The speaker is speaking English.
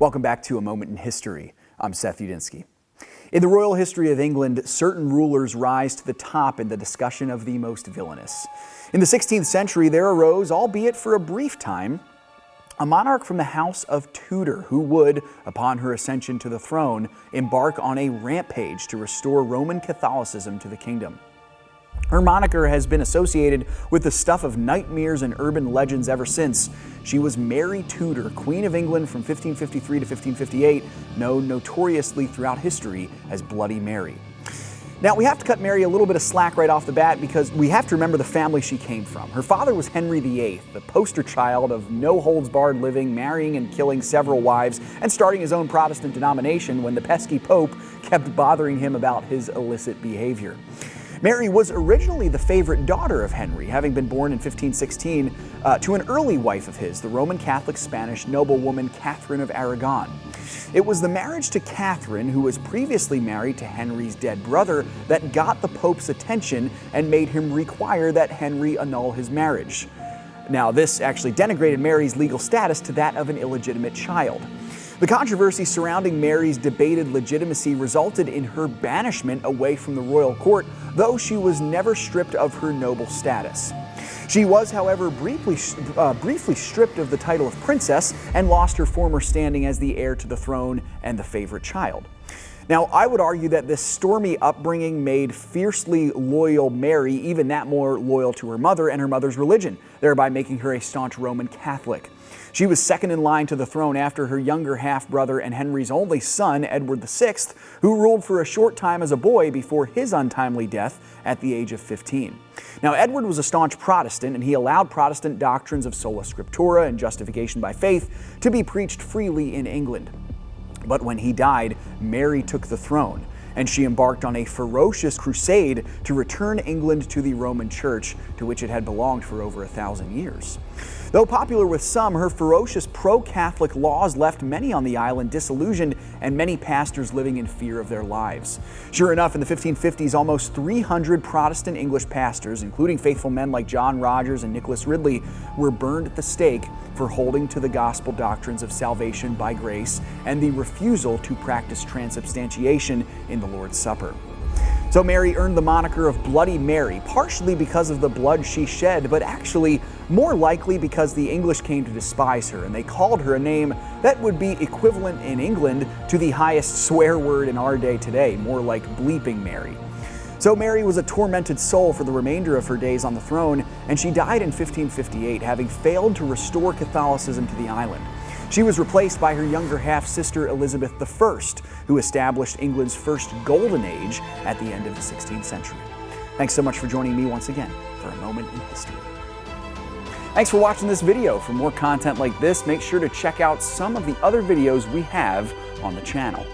Welcome back to A Moment in History. I'm 𝙎𝙐𝘽𝙎𝘾. In the royal history of England, certain rulers rise to the top in the discussion of the most villainous. In the 16th century, there arose, albeit for a brief time, a monarch from the House of Tudor who would, upon her ascension to the throne, embark on a rampage to restore Roman Catholicism to the kingdom. Her moniker has been associated with the stuff of nightmares and urban legends ever since. She was Mary Tudor, Queen of England from 1553 to 1558, known notoriously throughout history as Bloody Mary. Now, we have to cut Mary a little bit of slack right off the bat because we have to remember the family she came from. Her father was Henry VIII, the poster child of no-holds-barred living, marrying and killing several wives, and starting his own Protestant denomination when the pesky Pope kept bothering him about his illicit behavior. Mary was originally the favorite daughter of Henry, having been born in 1516 to an early wife of his, the Roman Catholic Spanish noblewoman Catherine of Aragon. It was the marriage to Catherine, who was previously married to Henry's dead brother, that got the Pope's attention and made him require that Henry annul his marriage. Now, this actually denigrated Mary's legal status to that of an illegitimate child. The controversy surrounding Mary's debated legitimacy resulted in her banishment away from the royal court, though she was never stripped of her noble status. She was, however, briefly stripped of the title of princess and lost her former standing as the heir to the throne and the favorite child. Now, I would argue that this stormy upbringing made fiercely loyal Mary even that more loyal to her mother and her mother's religion, thereby making her a staunch Roman Catholic. She was second in line to the throne after her younger half-brother and Henry's only son, Edward VI, who ruled for a short time as a boy before his untimely death at the age of 15. Now, Edward was a staunch Protestant, and he allowed Protestant doctrines of sola scriptura and justification by faith to be preached freely in England. But when he died, Mary took the throne, and she embarked on a ferocious crusade to return England to the Roman Church, to which it had belonged for over 1,000 years. Though popular with some, her ferocious pro-Catholic laws left many on the island disillusioned and many pastors living in fear of their lives. Sure enough, in the 1550s, almost 300 Protestant English pastors, including faithful men like John Rogers and Nicholas Ridley, were burned at the stake for holding to the gospel doctrines of salvation by grace and the refusal to practice transubstantiation in the Lord's Supper. So Mary earned the moniker of Bloody Mary, partially because of the blood she shed, but actually more likely because the English came to despise her, and they called her a name that would be equivalent in England to the highest swear word in our day today, more like bleeping Mary. So Mary was a tormented soul for the remainder of her days on the throne, and she died in 1558, having failed to restore Catholicism to the island. She was replaced by her younger half-sister Elizabeth I, who established England's first golden age at the end of the 16th century. Thanks so much for joining me once again for A Moment in History. Thanks for watching this video. For more content like this, make sure to check out some of the other videos we have on the channel.